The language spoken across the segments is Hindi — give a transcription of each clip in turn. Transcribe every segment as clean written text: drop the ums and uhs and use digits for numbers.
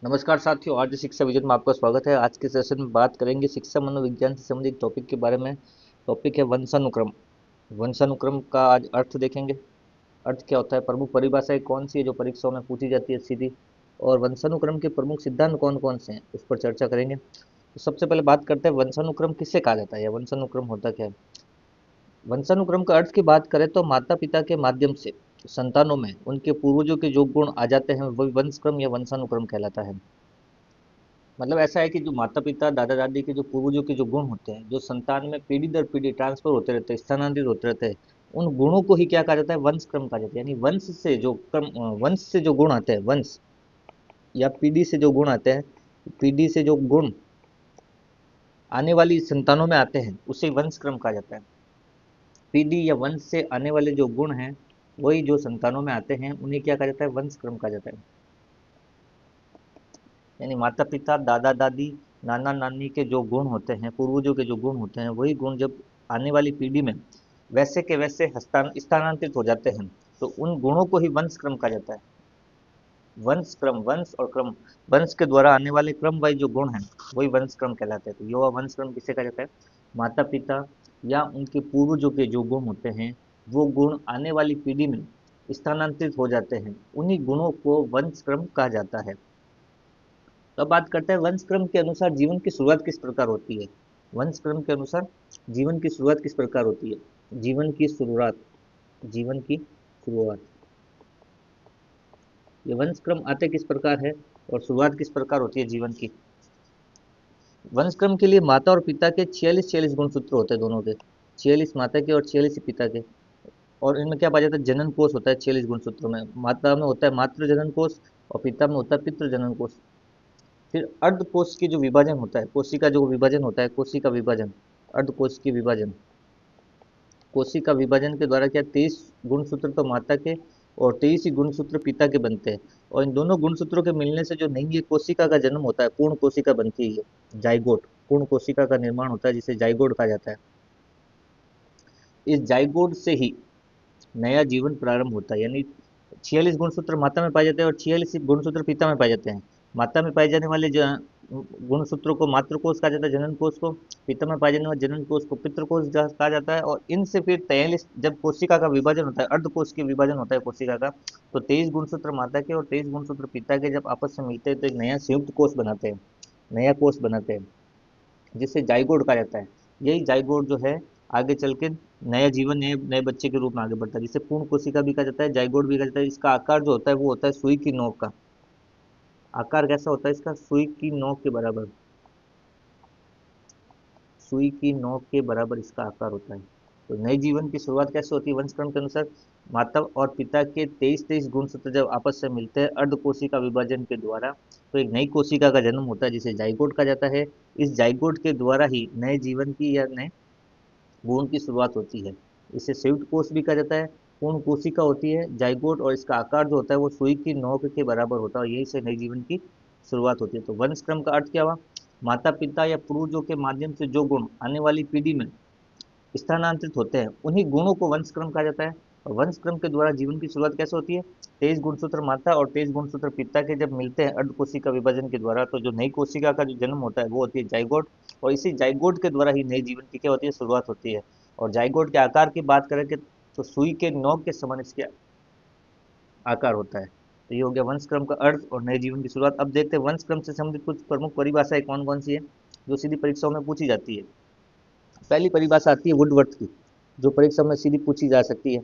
नमस्कार साथियों, आज शिक्षा विजन में आपका स्वागत है। आज के सेशन में बात करेंगे शिक्षा मनोविज्ञान से संबंधित टॉपिक के बारे में। टॉपिक है वंशानुक्रम। वंशानुक्रम का आज अर्थ देखेंगे। अर्थ क्या होता है, प्रमुख परिभाषाएं कौन सी है जो परीक्षाओं में पूछी जाती है सीधी, और वंशानुक्रम के प्रमुख सिद्धांत कौन कौन से हैं उस पर चर्चा करेंगे। तो सबसे पहले बात करते हैं वंशानुक्रम किससे कहा जाता है या वंशानुक्रम होता क्या है। वंशानुक्रम का अर्थ की बात करें तो माता पिता के माध्यम से संतानों में उनके पूर्वजों के जो गुण आ जाते हैं वही वंशक्रम या वंशानुक्रम कहलाता है। मतलब ऐसा है कि जो माता पिता दादा दादी के जो पूर्वजों के जो गुण होते हैं, जो संतान में पीढ़ी दर पीढ़ी ट्रांसफर होते रहते हैं, स्थानांतरित होते रहते हैं, उन गुणों को ही क्या कहा जाता है, वंश क्रम कहा जाता है। यानी वंश से जो क्रम, वंश से जो गुण आते हैं, वंश या पीढ़ी से जो गुण आते हैं, पीढ़ी से जो गुण आने वाली संतानों में आते हैं उसे वंश क्रम कहा जाता है। पीढ़ी या वंश से आने वाले जो गुण हैं वही जो संतानों में आते हैं उन्हें क्या कहा जाता है, वंश क्रम कहा जाता है। यानी माता पिता दादा दादी नाना नानी के जो गुण होते हैं, पूर्वजों के जो गुण होते हैं, वही गुण जब आने वाली पीढ़ी में वैसे के वैसे स्थानांतरित हो जाते हैं तो उन गुणों को ही वंश क्रम कहा जाता है। वंश क्रम, वंश और क्रम, वंश के द्वारा आने वाले क्रम वाइज जो गुण हैं वही वंश क्रम कहलाते हैं। तो युवा वंश क्रम किसे कहा जाता है, माता पिता या उनके पूर्वजों के जो गुण होते हैं वो गुण आने वाली पीढ़ी में स्थानांतरित हो जाते हैं, उन्हीं गुणों को वंश क्रम कहा जाता है। तो अब बात करते हैं वंश क्रम के अनुसार जीवन की शुरुआत किस प्रकार होती है। वंश क्रम के अनुसार जीवन की शुरुआत किस प्रकार होती है। जीवन की शुरुआत, जीवन की शुरुआत, ये वंश क्रम आते किस प्रकार है और शुरुआत किस प्रकार होती है जीवन की। वंश क्रम के लिए माता और पिता के 46 गुणसूत्र होते हैं, दोनों के 46 माता के और 46 पिता के। और इनमें क्या पाया जाता है, जनन कोष होता है 46 गुणसूत्रों में। माता में होता है मातृ जनन कोष और पिता में होता है पितृ जनन कोष। फिर अर्धकोश की जो विभाजन होता है, कोशिका जो विभाजन होता है, कोशिका विभाजन, अर्धकोश की विभाजन, कोशिका विभाजन के द्वारा क्या 23 गुणसूत्र तो माता के और 23 ही गुणसूत्र पिता के बनते हैं। और इन दोनों गुणसूत्रों के मिलने से जो नई कोशिका का जन्म होता है, पूर्ण कोशिका बनती है, जाइगोट, पूर्ण कोशिका का निर्माण होता है जिसे जाइगोट कहा जाता है। इस जाइगोट से ही नया जीवन प्रारंभ होता है। यानी 46 गुणसूत्र माता में पाए जाते हैं और 46 गुणसूत्र पिता में पाए जाते हैं। माता में पाए जाने वाले गुणसूत्रों को मातृकोश कहा जाता है, जनन कोश को। पिता में पाए जाने वाले जनन कोश को पितृकोश कहा जाता है। और इनसे फिर 43 जब कोशिका का विभाजन होता है, अर्धकोश के विभाजन होता है कोशिका का, तो 23 गुणसूत्र माता के और 23 गुणसूत्र पिता के जब आपस में मिलते हैं तो एक नया संयुक्त कोष बनाते हैं, नया कोष बनाते हैं जिसे जाइगोट कहा जाता है। यही जाइगोट जो है आगे चल के नया जीवन, नए नए बच्चे के रूप में आगे बढ़ता है, जिसे पूर्ण कोशिका भी कहा जाता है, जाइगोट भी कहा जाता है। इसका आकार जो होता है वो होता है सुई की नोक का। आकार कैसा होता है इसका, सुई की नोक के बराबर, सुई की नोक के बराबर इसका आकार होता है। तो नए जीवन की शुरुआत कैसे होती है वंशक्रम के अनुसार, माता और पिता के 23 गुणसूत्र जब आपस में मिलते हैं अर्धकोशिका विभाजन के द्वारा तो एक नई कोशिका का जन्म होता है जिसे जाइगोट कहा जाता है। इस जाइगोट के द्वारा ही नए जीवन की या नए गुण की शुरुआत होती है। इसे संयुक्त कोष भी कहा जाता है। पूर्ण कोशिका होती है जाइगोट और इसका आकार जो होता है वो सुई की नोक के बराबर होता है और यही से नई जीवन की शुरुआत होती है। तो वंश क्रम का अर्थ क्या हुआ, माता पिता या पूर्वजों के माध्यम से जो गुण आने वाली पीढ़ी में स्थानांतरित होते हैं उन्हीं गुणों को वंश क्रम कहा जाता है। और वंश क्रम के द्वारा जीवन की शुरुआत कैसे होती है, 23 गुणसूत्र माता और 23 गुणसूत्र पिता के जब मिलते हैं अर्धकोशिका विभाजन के द्वारा तो जो नई कोशिका का जो जन्म होता है वो होती है जाइगोट। और इसी जाइगोट के द्वारा ही नए जीवन की क्या होती है, शुरुआत होती है। और जाइगोट के आकार की बात करें कि तो सुई के नोक के समान इसके आकार होता है। तो ये हो गया वंश क्रम का अर्थ और नए जीवन की शुरुआत। अब देखते हैं वंश क्रम से संबंधित कुछ प्रमुख परिभाषाएं कौन कौन सी है जो सीधी परीक्षाओं में पूछी जाती है। पहली परिभाषा आती है वुडवर्थ की, जो परीक्षा में सीधी पूछी जा सकती है।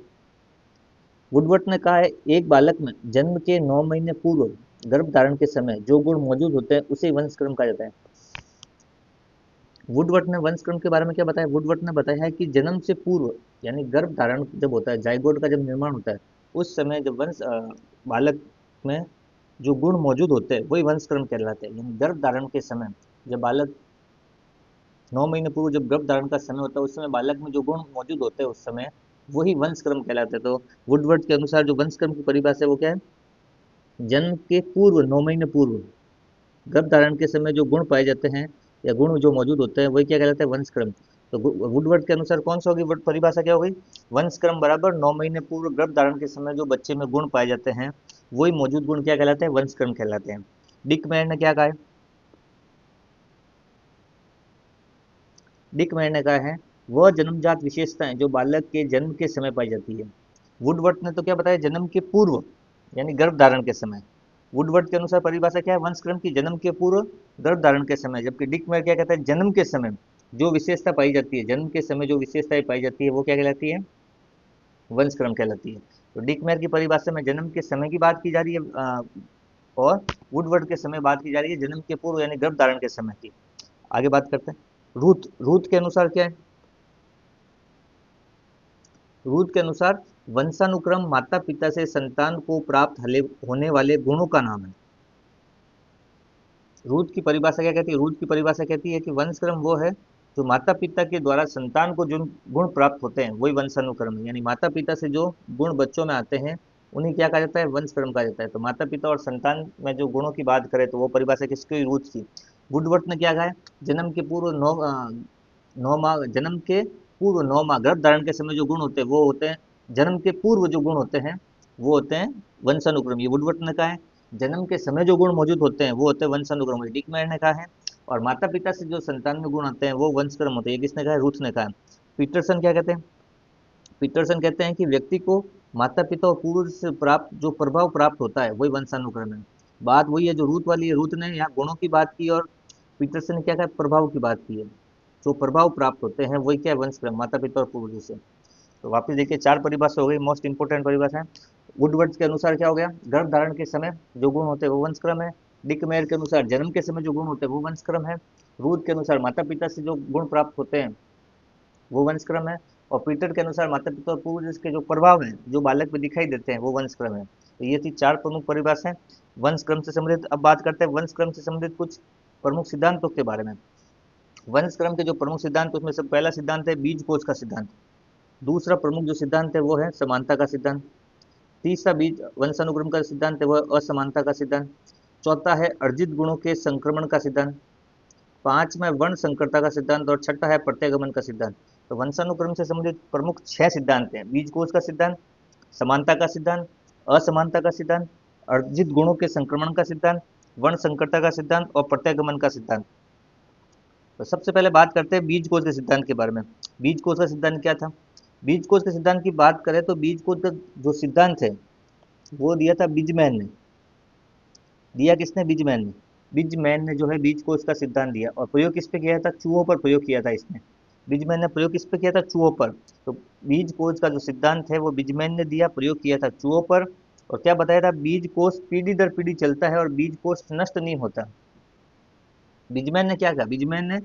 वुडवर्थ ने कहा है, एक बालक में जन्म के 9 महीने पूर्व गर्भ धारण के समय जो गुण मौजूद होते हैं उसे वंश क्रम कहा जाता है। वुडवर्थ ने वंश क्रम के बारे में क्या बताया, वुडवर्थ ने बताया है कि जन्म से पूर्व यानी गर्भ धारण जब होता है, जाइगोट का जब निर्माण होता है उस समय जब बालक में जो गुण मौजूद होते हैं वही वंश क्रम कहलाते हैं। यानी गर्भ धारण के समय जब बालक 9 महीने पूर्व जब गर्भ धारण का समय होता है उस समय बालक में जो गुण मौजूद होते हैं उस समय वही वंश क्रम कहलाते हैं। तो वुडवर्थ के अनुसार जो वंश क्रम की परिभाषा है वो क्या है, जन्म के पूर्व 9 महीने पूर्व गर्भ धारण के समय जो गुण पाए जाते हैं या गुण जो मौजूद होते हैं वही क्या कहलाता है, वंश क्रम। तो वुडवर्ड के अनुसार कौन सा होगी परिभाषा, क्या हो गई, वंश क्रम बराबर 9 महीने पूर्व गर्भ धारण के समय जो बच्चे में गुण पाए जाते हैं वही मौजूद गुण क्या कहलाते हैं, वंश क्रम कहलाते हैं। डिक मेयर ने क्या कहा है? डिक मेयर ने कहा है वह जन्मजात विशेषताएं जो बालक के जन्म के समय पाई जाती है। वुडवर्थ ने तो क्या बताया, जन्म के पूर्व यानी गर्भ धारण के समय। वुडवर्थ के अनुसार परिभाषा क्या है वंशक्रम की? जन्म के पूर्व गर्भ धारण के समय। जबकि डिक मेयर क्या कहता है, जन्म के समय जो विशेषता पाई जाती है, जन्म के समय जो विशेषताएं पाई जाती है वो क्या कहलाती है? वंशक्रम कहलाती है। तो डिक मेयर की परिभाषा में जन्म के समय की बात की जा रही है, और वुडवर्ड के समय बात की जा रही है जन्म के पूर्व यानी गर्भ धारण के समय की। आगे बात करते हैं रूथ। रूथ के अनुसार क्या है? रूथ के अनुसार वंशानुक्रम माता पिता से संतान को प्राप्त होने वाले गुणों का नाम है। रूथ की परिभाषा क्या कहती है? रूथ की परिभाषा कहती है कि वंशक्रम वो है जो माता पिता के द्वारा संतान को जो गुण प्राप्त होते हैं वही वंशानुक्रम है। यानी माता पिता से जो गुण बच्चों में आते हैं उन्हें क्या कहा जाता है? वंशक्रम कहा जाता है। तो माता पिता और संतान में जो गुणों की बात करें तो वो परिभाषा किसकी? रूथ की। वुडवर्थ ने क्या कहा है? जन्म के पूर्व 9 माह, जन्म के पूर्व 9 माह गर्भ धारण के समय जो गुण होते हैं वो होते हैं, जन्म के पूर्व जो गुण होते हैं वो होते हैं वंशानुक्रम। ये वुडवर्थ ने कहा है। जन्म के समय जो गुण मौजूद होते हैं वो होते हैं वंशानुक्रम, डिक मेयर ने कहा है। और माता पिता से जो संतान में गुण आते हैं वो वंशक्रम होते हैं, ये किसने कहा है? रूथ ने कहा है। पीटरसन क्या कहते हैं? पीटरसन कहते हैं कि व्यक्ति को माता पिता और पूर्व से प्राप्त जो प्रभाव प्राप्त होता है वही वंशानुक्रम है। बात वही है जो रूथ वाली है। रूथ ने यहाँ गुणों की बात की और पीटरसन ने क्या कहा? प्रभाव की बात की है। जो प्रभाव प्राप्त होते हैं वही क्या है? वंशक्रम, माता पिता और पूर्वजों से। तो वापस देखिए, 4 परिभाषा हो गई, मोस्ट इंपोर्टेंट परिभाषा है। वुडवर्ड के अनुसार क्या हो गया? गर्भ धारण के समय जो गुण होते हैं वो वंशक्रम है। डिक मेयर के अनुसार जन्म के समय जो गुण होते हैं वो वंशक्रम है। रूथ के अनुसार माता पिता से जो गुण प्राप्त होते हैं वो वंशक्रम है। और पीटर के अनुसार माता पिता और पूर्वज के जो प्रभाव हैं जो बालक में दिखाई देते हैं वो वंशक्रम है। तो ये थी 4 प्रमुख परिभाषाएं वंशक्रम से संबंधित। अब बात करते हैं वंशक्रम से संबंधित कुछ प्रमुख सिद्धांतों के बारे में। वंशक्रम के जो प्रमुख सिद्धांत, उसमें से पहला सिद्धांत है बीज कोष का सिद्धांत। दूसरा प्रमुख जो सिद्धांत है वो है समानता का सिद्धांत। तीसरा बीज वंशानुक्रम का सिद्धांत है वह असमानता का सिद्धांत। चौथा है अर्जित गुणों के संक्रमण का सिद्धांत। पांचवा है वर्ण संकरता का सिद्धांत। और छठा है प्रत्यागमन का सिद्धांत। तो वंशानुक्रम से संबंधित प्रमुख 6 सिद्धांत हैं। बीज कोष का सिद्धांत, समानता का सिद्धांत, असमानता का सिद्धांत, अर्जित गुणों के संक्रमण का सिद्धांत, वर्ण संकरता का सिद्धांत और प्रत्यागमन का सिद्धांत। तो सबसे पहले बात करते हैं बीज कोष के सिद्धांत के बारे में। बीज कोष का सिद्धांत क्या था? बीज कोष के सिद्धांत की बात करें तो बीज कोष का जो सिद्धांत है वो दिया था बिजमैन ने। दिया किसने? बिजमैन ने। बिजमैन ने जो है बीज कोष का सिद्धांत दिया और प्रयोग किस पे किया था? चूहों पर प्रयोग किया था इसने। बिजमैन ने प्रयोग किस पे किया था? चूहों पर। तो बीज कोष का जो सिद्धांत है वो बिजमैन ने दिया, प्रयोग किया था चूहों पर। और क्या बताया था? बीज कोष पीढ़ी दर पीढ़ी चलता है और बीज कोष नष्ट नहीं होता। बिजमैन ने क्या किया? बिजमैन ने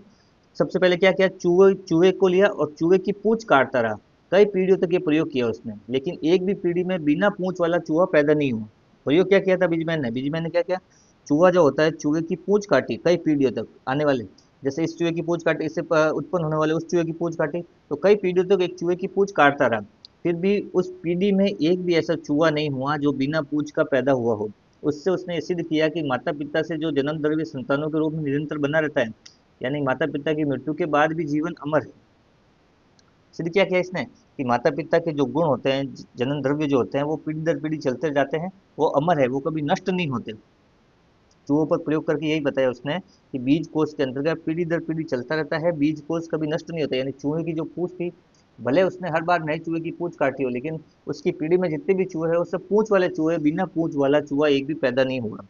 सबसे पहले क्या किया? चूहे चूहे को लिया और चूहे की पूंछ काटता रहा। कई पीढ़ियों तक ये प्रयोग किया उसने, लेकिन एक भी पीढ़ी में बिना पूंछ वाला चूहा पैदा नहीं हुआ। प्रयोग क्या किया था बिजमैन ने? बिजमैन ने क्या किया? चूहा जो होता है, चूहे की पूंछ काटी कई पीढ़ियों तक आने वाले। जैसे इस चूहे की पूंछ काटी, इससे उत्पन्न होने वाले उस चूहे की पूंछ काटी, तो कई पीढ़ियों तक एक चूहे की पूंछ काटता रहा। फिर भी उस पीढ़ी में एक भी ऐसा चूहा नहीं हुआ जो बिना पूंछ का पैदा हुआ हो। उससे उसने ये सिद्ध किया कि माता पिता से जो जन्म द्रव्य संतानों के रूप में निरंतर बना रहता है, यानी माता पिता की मृत्यु के बाद भी जीवन अमर है। सिद्ध क्या किया इसने कि माता पिता के जो गुण होते हैं, जन्म द्रव्य जो होते हैं वो पीढ़ी दर पीढ़ी चलते जाते हैं, वो अमर है, वो कभी नष्ट नहीं होते। चूहों पर प्रयोग करके यही बताया उसने कि बीज कोष के अंतर्गत पीढ़ी दर पीढ़ी चलता रहता है, बीज कोष कभी नष्ट नहीं होता। यानी चूहे की जो पूंछ थी, भले उसने हर बार नए चूहे की पूंछ काटी हो, लेकिन उसकी पीढ़ी में जितने भी चूहे हैं उससे पूंछ वाले चूहे, बिना पूंछ वाला चूहा एक भी पैदा नहीं हुआ।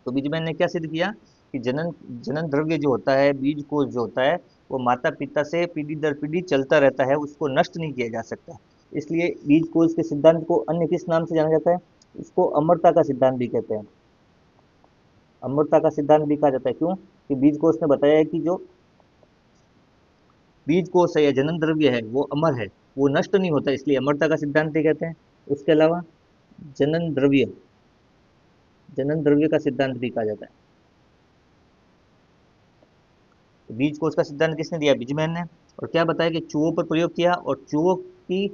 तो बीजमैन ने क्या सिद्ध किया कि जनन जनन द्रव्य जो होता है, बीज कोष जो होता है, वो माता पिता से पीढ़ी दर पीढ़ी चलता रहता है, उसको नष्ट नहीं किया जा सकता। इसलिए बीज कोष के सिद्धांत को अन्य किस नाम से जाना जाता है? इसको अमरता का सिद्धांत भी कहते हैं। अमरता का सिद्धांत भी कहा जाता है। क्यों? कि बीज कोष ने बताया है कि जो बीज कोष है या जनन द्रव्य है वो अमर है, वो नष्ट नहीं होता, इसलिए अमरता का सिद्धांत भी कहते हैं। उसके अलावा जनन द्रव्य, जनन द्रव्य का सिद्धांत भी कहा जाता है। तो बीज कोष का सिद्धांत किसने दिया? बिजमैन ने। और क्या बताया कि चूहों पर प्रयोग किया और चूहों की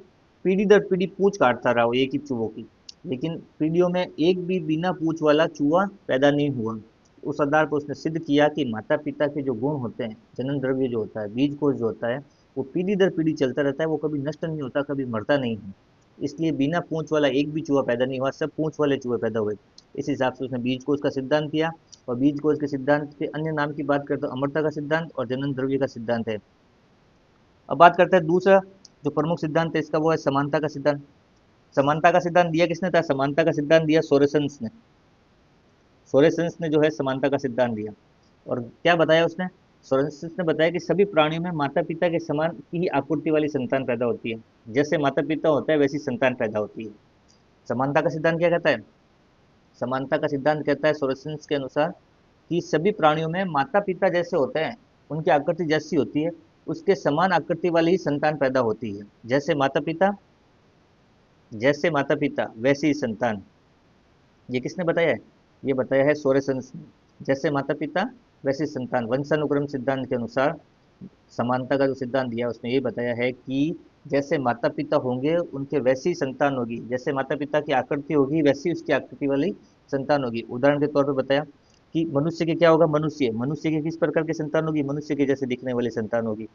पीढ़ी दर पीढ़ी पूंछ काटता रहा वो, एक ही चूहों की, लेकिन पीढ़ियों में एक भी बिना पूंछ वाला चूहा पैदा नहीं हुआ। उस आधार पर उसने सिद्ध किया कि माता पिता के जो गुण होते हैं, जनन द्रव्य जो होता है, बीज कोष जो होता है, वो पीढ़ी दर पीढ़ी चलता रहता है, वो कभी नष्ट नहीं होता, कभी मरता नहीं है। इसलिए बिना पूंछ वाला एक भी चूहा पैदा नहीं हुआ, सब पूंछ वाले चूहे पैदा हुए। इस हिसाब से उसने बीजकोश का सिद्धांत किया। और बीजकोश के सिद्धांत के अन्य नाम की बात करते तो अमरता का सिद्धांत और जनन द्रव्य का सिद्धांत है। अब बात करते हैं दूसरा जो प्रमुख सिद्धांत है इसका, वो है समानता का सिद्धांत। समानता का सिद्धांत दिया किसने था? समानता का सिद्धांत दिया सोरेसन्स ने। सोरेसन्स ने जो है समानता का सिद्धांत दिया। और क्या बताया उसने? सोरेसन्स ने बताया कि सभी प्राणियों में माता पिता के समान की ही आकृति वाली संतान पैदा होती है। जैसे माता पिता होता है वैसी संतान पैदा होती है। समानता का सिद्धांत क्या कहता है? समानता का सिद्धांत कहता है सोरेसन्स के अनुसार कि सभी प्राणियों में माता पिता जैसे होते हैं, उनकी आकृति जैसी होती है, उसके समान आकृति वाली ही संतान पैदा होती है। जैसे माता पिता वैसी ही संतान। ये किसने बताया है? ये बताया है सोरेसन्स ने। जैसे माता पिता वैसी संतान, वंशानुक्रम सिद्धांत के अनुसार समानता का जो सिद्धांत दिया उसने ये बताया है कि जैसे माता पिता होंगे उनके वैसी संतान होगी, जैसे माता पिता की आकृति होगी वैसी उसकी आकृति वाली संतान होगी। उदाहरण के तौर पर बताया कि मनुष्य के क्या होगा? मनुष्य के किस प्रकार की संतान होगी? मनुष्य के जैसे दिखने वाली संतान होगी।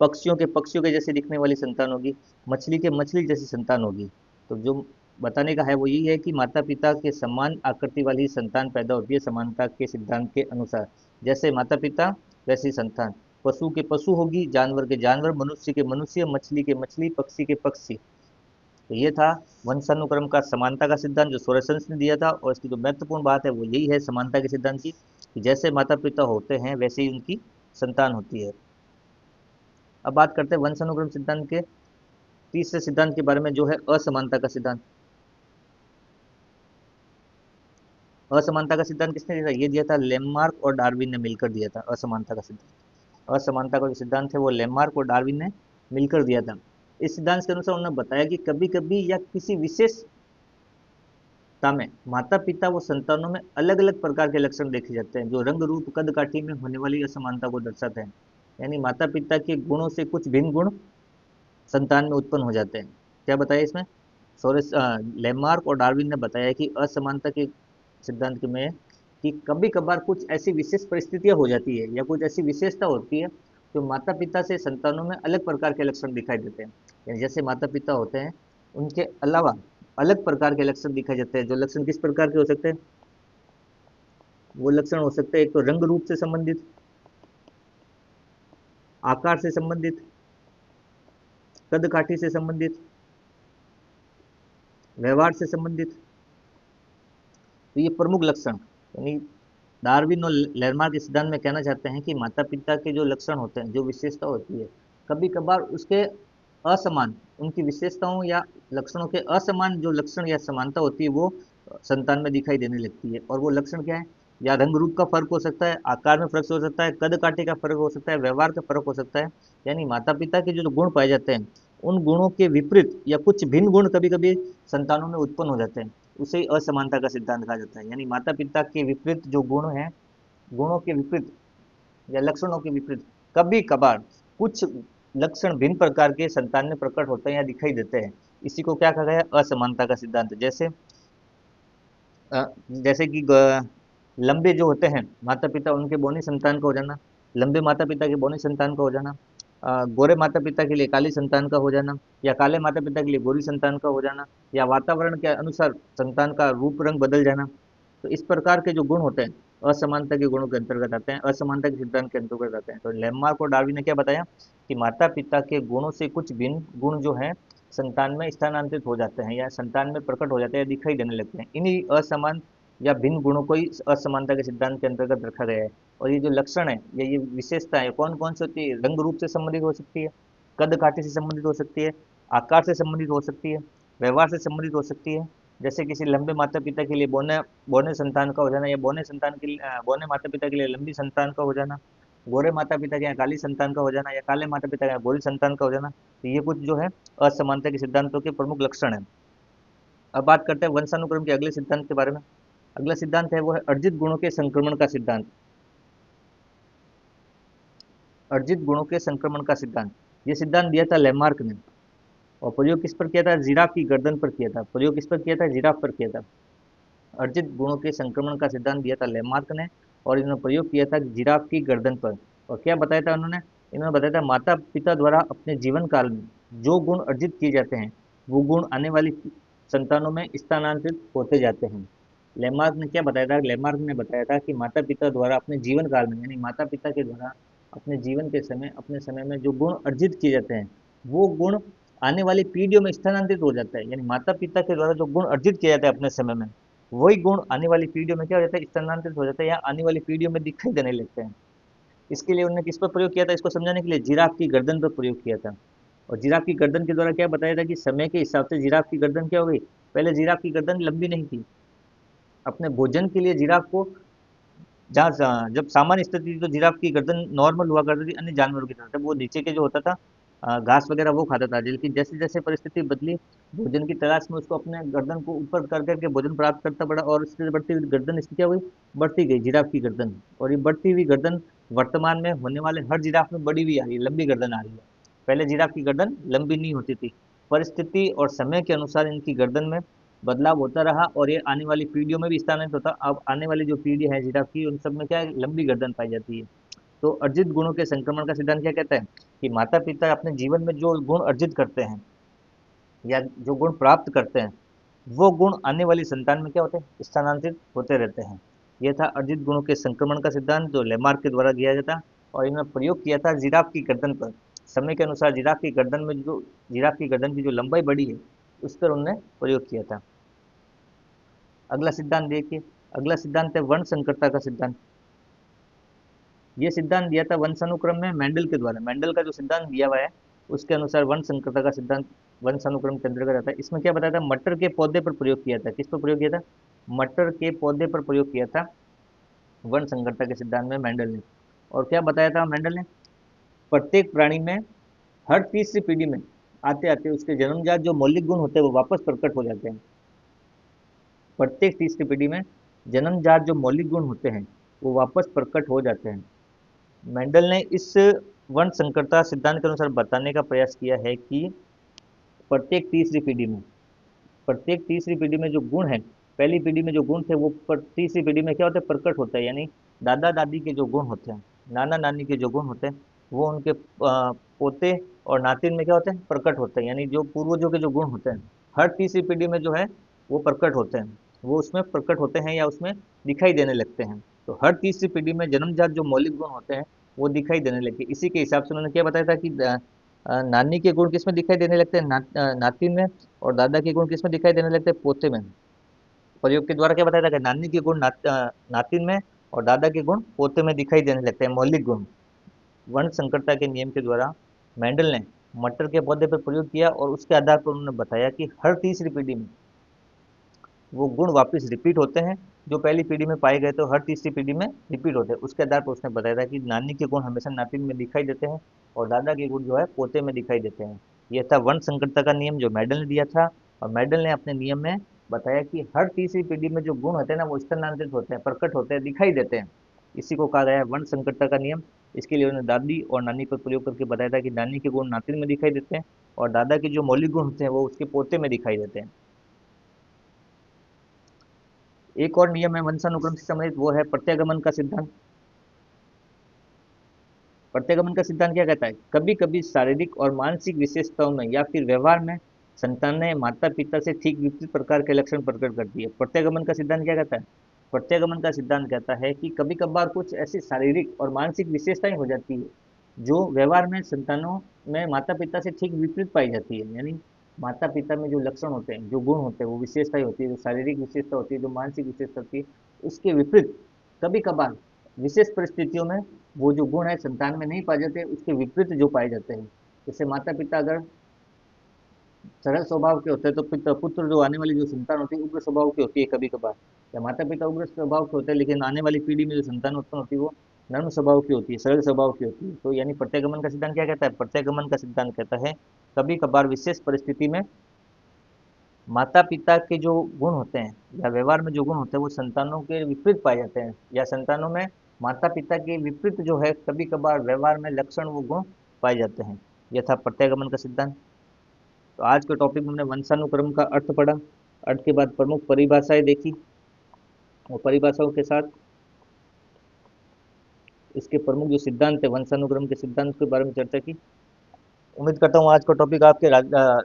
पक्षियों के जैसे दिखने वाली संतान होगी। मछली के मछली जैसी संतान होगी। तो जो बताने का है वो यही है कि माता पिता के समान आकृति वाली संतान पैदा होती है समानता के सिद्धांत के अनुसार। जैसे माता पिता वैसी संतान। पशु के पशु होगी, जानवर के जानवर, मनुष्य के मनुष्य, मछली के मछली, पक्षी के पक्षी। तो ये था वंशानुक्रम का समानता का सिद्धांत जो सोरेसन्स ने दिया था। और इसकी जो महत्वपूर्ण बात है वो यही है समानता के सिद्धांत की, कि जैसे माता पिता होते हैं वैसे ही उनकी संतान होती है। अब बात करते हैं वंशानुक्रम सिद्धांत के तीसरे सिद्धांत के बारे में, जो है असमानता का सिद्धांत। असमानता का सिद्धांत किसने दिया था? ये दिया था लेमार्क और डार्विन ने मिलकर दिया था असमानता का सिद्धांत। असमानता का जो सिद्धांत है वो लेमार्क और डार्विन ने मिलकर दिया था। इस सिद्धांत के अनुसार उन्होंने बताया कि कभी कभी या किसी विशेषता में माता पिता व संतानों में अलग अलग प्रकार के लक्षण देखे जाते हैं जो रंग रूप कद काठी में होने वाली असमानता को दर्शाते हैं। यानी माता पिता के गुणों से कुछ भिन्न गुण संतान में उत्पन्न हो जाते हैं। क्या बताया इसमें? सोरेस लेमार्क और डार्विन ने बताया कि असमानता के सिद्धांत में कि कभी कभार कुछ ऐसी विशेष परिस्थितियां हो जाती है या कुछ ऐसी विशेषता होती है जो माता पिता से संतानों में अलग प्रकार के लक्षण दिखाई देते हैं। यानी जैसे माता पिता होते हैं उनके अलावा अलग प्रकार के लक्षण दिखाई देते हैं। जो लक्षण किस प्रकार के हो सकते हैं? वो लक्षण हो सकते हैं एक तो रंग रूप से संबंधित, आकार से संबंधित, कद काठी से संबंधित, व्यवहार से संबंधित। तो ये प्रमुख लक्षण, यानी डार्विन और लेरमार के सिद्धांत में कहना चाहते हैं कि माता पिता के जो लक्षण होते हैं, जो विशेषता होती है, कभी कभार उसके असमान, उनकी विशेषताओं या लक्षणों के असमान जो लक्षण या समानता होती है वो संतान में दिखाई देने लगती है। और वो लक्षण क्या है? या रंग रूप का फर्क हो सकता है, आकार में फर्क हो सकता है, कद काठी का फर्क हो सकता है, व्यवहार का फर्क हो सकता है। यानी माता पिता के जो गुण पाए जाते हैं उन गुणों के विपरीत या कुछ भिन्न गुण कभी कभी संतानों में उत्पन्न हो जाते हैं। उसे ही असमानता का सिद्धांत कहा जाता है। यानी माता पिता के विपरीत जो गुण हैं, गुणों के विपरीत या लक्षणों के विपरीत कभी कभार कुछ लक्षण भिन्न प्रकार के संतान में प्रकट होते हैं या दिखाई देते हैं। इसी को क्या कहा गया? असमानता का सिद्धांत। जैसे कि लंबे जो होते हैं माता पिता, उनके बौनी संतान का हो जाना, लंबे माता पिता के बौनी संतान का हो जाना, गोरे माता पिता के लिए काली संतान का हो जाना, या काले माता पिता के लिए गोरी संतान का हो जाना, या वातावरण के अनुसार संतान का रूप रंग बदल जाना। तो इस प्रकार के जो गुण होते हैं असमानता के गुणों के अंतर्गत आते हैं, असमानता के सिद्धांत के अंतर्गत आते हैं। तो लेमार्क और डार्विन ने क्या बताया कि माता पिता के गुणों से कुछ भिन्न गुण जो हैं संतान में स्थानांतरित हो जाते हैं या संतान में प्रकट हो जाते हैं या दिखाई देने लगते हैं। इन्हीं असमान या भिन्न गुणों को ही असमानता के सिद्धांत के अंतर्गत रखा गया है। और ये जो लक्षण है या ये विशेषता है कौन कौन सी होती है? रंग रूप से संबंधित हो सकती है, कद काठी से संबंधित हो सकती है, आकार से संबंधित हो सकती है, व्यवहार से संबंधित हो सकती है। जैसे किसी लंबे माता पिता के लिए बौने बौने संतान का हो जाना, या बौने संतान के लिए बौने माता पिता के लिए लंबी संतान का हो जाना, गोरे माता पिता के यहाँ काली संतान का हो जाना, या काले माता पिता के यहाँ गोरी संतान का हो जाना। तो ये कुछ जो है असमानता के सिद्धांतों के प्रमुख लक्षण है। अब बात करते हैं वंशानुक्रम के अगले सिद्धांत के बारे में। अगला सिद्धांत है वो है अर्जित गुणों के संक्रमण का सिद्धांत। अर्जित गुणों के संक्रमण का सिद्धांत, ये सिद्धांत दिया था लेमार्क ने। और प्रयोग किस पर किया था? जिराफ की गर्दन पर किया था। प्रयोग किस पर किया था? जिराफ पर किया था। अर्जित गुणों के संक्रमण का सिद्धांत दिया था लेमार्क ने, और इन्होंने प्रयोग किया था जिराफ की गर्दन पर। और क्या बताया था उन्होंने? इन्होंने बताया था माता पिता द्वारा अपने जीवन काल में जो गुण अर्जित किए जाते हैं वो गुण आने वाली संतानों में स्थानांतरित होते जाते हैं। लेमार्क ने क्या बताया था? लेमार्क ने बताया था कि माता पिता द्वारा अपने जीवन काल में, यानी माता पिता के द्वारा अपने जीवन के समय, अपने समय में जो गुण अर्जित किए जाते हैं, वो गुण आने वाली पीढ़ियों में स्थानांतरित हो जाता है। यानी माता पिता के द्वारा जो गुण अर्जित किया जाता है अपने समय में, वही गुण आने वाली पीढ़ियों में क्या हो जाता है? स्थानांतरित हो जाता है, या आने वाली पीढ़ियों में दिखाई देने लगते हैं। इसके लिए उन्होंने किस पर प्रयोग किया था? इसको समझाने के लिए जिराफ की गर्दन पर प्रयोग किया था। और जिराफ की गर्दन के द्वारा क्या बताया था कि समय के हिसाब से जिराफ की गर्दन क्या हो गई? पहले जिराफ की गर्दन लंबी नहीं थी। अपने भोजन के लिए जिराफ को, जब सामान्य स्थिति थी तो जिराफ की गर्दन नॉर्मल हुआ करती थी अन्य जानवरों की तरह। जब वो नीचे के जो होता था घास वगैरह वो खाता था, लेकिन जैसे जैसे परिस्थिति बदली, भोजन की तलाश में उसको अपने गर्दन को ऊपर कर करके भोजन प्राप्त करता पड़ा, और इससे बढ़ती हुई गर्दन इसकी क्या हुई? बढ़ती गई जिराफ की गर्दन। और ये बढ़ती हुई गर्दन वर्तमान में होने वाले हर जिराफ में बड़ी हुई आ रही है, लंबी गर्दन आ रही है। पहले जिराफ की गर्दन लंबी नहीं होती थी। परिस्थिति और समय के अनुसार इनकी गर्दन में बदलाव होता रहा, और ये आने वाली पीढ़ियों में भी स्थानांतरित होता। अब आने वाली जो पीढ़ी है जिराफ की, उन सब में क्या है? लंबी गर्दन पाई जाती है। तो अर्जित गुणों के संक्रमण का सिद्धांत क्या कहता है? कि माता पिता अपने जीवन में जो गुण अर्जित करते हैं या जो गुण प्राप्त करते हैं, वो गुण आने वाली संतान में क्या होते हैं? स्थानांतरित होते रहते हैं। यह था अर्जित गुणों के संक्रमण का सिद्धांत, जो लेमार्क के द्वारा दिया जाता, और इन्होंने प्रयोग किया था जिराफ की गर्दन पर। समय के अनुसार जिराफ की गर्दन की जो लंबाई बढ़ी है, उस पर उन्होंने प्रयोग किया था। अगला सिद्धांत देखिए। अगला सिद्धांत है वंश संकरता का सिद्धांत। ये सिद्धांत दिया था वंशानुक्रम में मेंडल के द्वारा। मेंडल का जो सिद्धांत दिया हुआ है, उसके अनुसार वंश संकरता का सिद्धांत वंशानुक्रम के अंतर्गत आता है। इसमें क्या बताया था? मटर के पौधे पर प्रयोग किया था। किस पर प्रयोग किया था? मटर के पौधे पर प्रयोग किया था वंश संकरता के सिद्धांत में मेंडल ने। और क्या बताया था मेंडल ने? प्रत्येक प्राणी में हर तीसरी पीढ़ी में आते आते उसके जन्मजात जो मौलिक गुण होते हैं वो वापस प्रकट हो जाते हैं। प्रत्येक तीसरी पीढ़ी में जन्मजात जो मौलिक गुण होते हैं वो वापस प्रकट हो जाते हैं। मेंडल ने इस वंश संकरता सिद्धांत के अनुसार बताने का प्रयास किया है कि प्रत्येक तीसरी पीढ़ी में प्रत्येक तीसरी पीढ़ी में जो गुण है, पहली पीढ़ी में जो गुण थे वो तीसरी पीढ़ी में क्या होता है? प्रकट होता है। यानी दादा दादी के जो गुण होते हैं, नाना नानी के जो गुण होते हैं, वो उनके पोते और नातिन में क्या होते हैं? प्रकट होते हैं। यानी जो पूर्वजों के जो गुण होते हैं, हर तीसरी पीढ़ी में जो है वो प्रकट होते हैं, वो उसमें प्रकट होते हैं या उसमें दिखाई देने लगते हैं। तो हर तीसरी पीढ़ी में जन्मजात जो मौलिक गुण होते हैं वो दिखाई देने लगते हैं। इसी के हिसाब से उन्होंने क्या बताया था कि नानी के गुण किसमें दिखाई देने लगते हैं? नातिन में। और दादा के गुण किसमें दिखाई देने लगते हैं? पोते में। प्रयोग के द्वारा क्या बताया था कि नानी के गुण नातिन में, और दादा के गुण पोते में दिखाई देने लगते हैं, मौलिक गुण। वंश संकरता के नियम के द्वारा मेंडल ने मटर के पौधे पर प्रयोग किया, और उसके आधार पर उन्होंने बताया कि हर तीसरी पीढ़ी में वो गुण वापस रिपीट होते हैं। जो पहली पीढ़ी में पाए गए तो हर तीसरी पीढ़ी में रिपीट होते हैं। उसके आधार पर उसने बताया था कि नानी के गुण हमेशा नातिन में दिखाई देते हैं, और दादा के गुण जो है पोते में दिखाई देते हैं। यह था वंश संकरता का नियम जो मेडल ने दिया था। और मेडल ने अपने नियम में बताया कि हर तीसरी पीढ़ी में जो गुण होते हैं ना, वो स्थानांतरित होते हैं, प्रकट होते हैं, दिखाई देते हैं। इसी को कहा गया है वंश संकरता का नियम। इसके लिए उन्होंने दादी और नानी पर प्रयोग करके बताया था कि नानी के गुण नातिन में दिखाई देते हैं, और दादा के जो मौलिक गुण होते हैं वो उसके पोते में दिखाई देते हैं। एक और नियम है वंशानुक्रम से संबंधित, वो है प्रत्यागमन का सिद्धांत। प्रत्यागमन का सिद्धांत क्या कहता है? कभी कभी शारीरिक और मानसिक विशेषताओं में या फिर व्यवहार में संतानें माता पिता से ठीक विपरीत प्रकार के लक्षण प्रकट करती है। प्रत्यागमन का सिद्धांत क्या कहता है? प्रत्यागमन का सिद्धांत कहता है कि कभी कभार कुछ ऐसी शारीरिक और मानसिक विशेषताएं हो जाती है जो व्यवहार में संतानों में माता पिता से ठीक विपरीत पाई जाती है। यानी माता पिता में जो लक्षण होते हैं, जो गुण होते हैं, वो विशेषताएं होती है, जो शारीरिक विशेषता होती है, जो मानसिक विशेषता होती है, उसके विपरीत कभी कभार विशेष परिस्थितियों में वो जो गुण है संतान में नहीं पाए जाते, उसके विपरीत जो पाए जाते हैं। जैसे माता पिता अगर सरल स्वभाव के होते हैं तो पुत्र जो आने वाली जो संतान होती है उग्र स्वभाव की होती है कभी कभार। या माता पिता उग्र स्वभाव के होते हैं, लेकिन आने वाली पीढ़ी में जो संतान उत्पन्न होती है वो नर्म स्वभाव की होती है, सरल स्वभाव की होती है। तो यानी प्रत्यागमन का सिद्धांत क्या कहता है? प्रत्यागमन का सिद्धांत कहता है कभी कभार विशेष परिस्थिति में माता पिता के जो गुण होते हैं या व्यवहार में जो गुण होते हैं वो संतानों के विपरीत पाए जाते हैं, या संतानों में माता पिता के विपरीत जो है कभी कभार व्यवहार में लक्षण वो गुण पाए जाते हैं। यह था प्रत्यागमन का सिद्धांत। तो आज के टॉपिक में हमने वंशानुक्रम का अर्थ पढ़ा। अर्थ के बाद प्रमुख परिभाषाएं देखी, और परिभाषाओं के साथ इसके प्रमुख जो सिद्धांत है वंशानुक्रम के सिद्धांत के बारे में चर्चा की। उम्मीद करता हूँ आज का टॉपिक आपके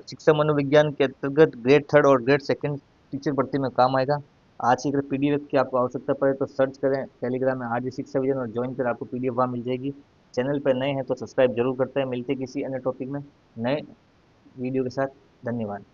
शिक्षा मनोविज्ञान के अंतर्गत ग्रेड थर्ड और ग्रेड सेकंड टीचर भर्ती में काम आएगा। आज की अगर पीडीएफ की आपको आवश्यकता पड़े तो सर्च करें टेलीग्राम में आरजी शिक्षा विजन और ज्वाइन कर आपको पीडीएफ वहाँ मिल जाएगी। चैनल पर नए हैं तो सब्सक्राइब जरूर करते हैं। मिलते हैं किसी अन्य टॉपिक में नए वीडियो के साथ। धन्यवाद।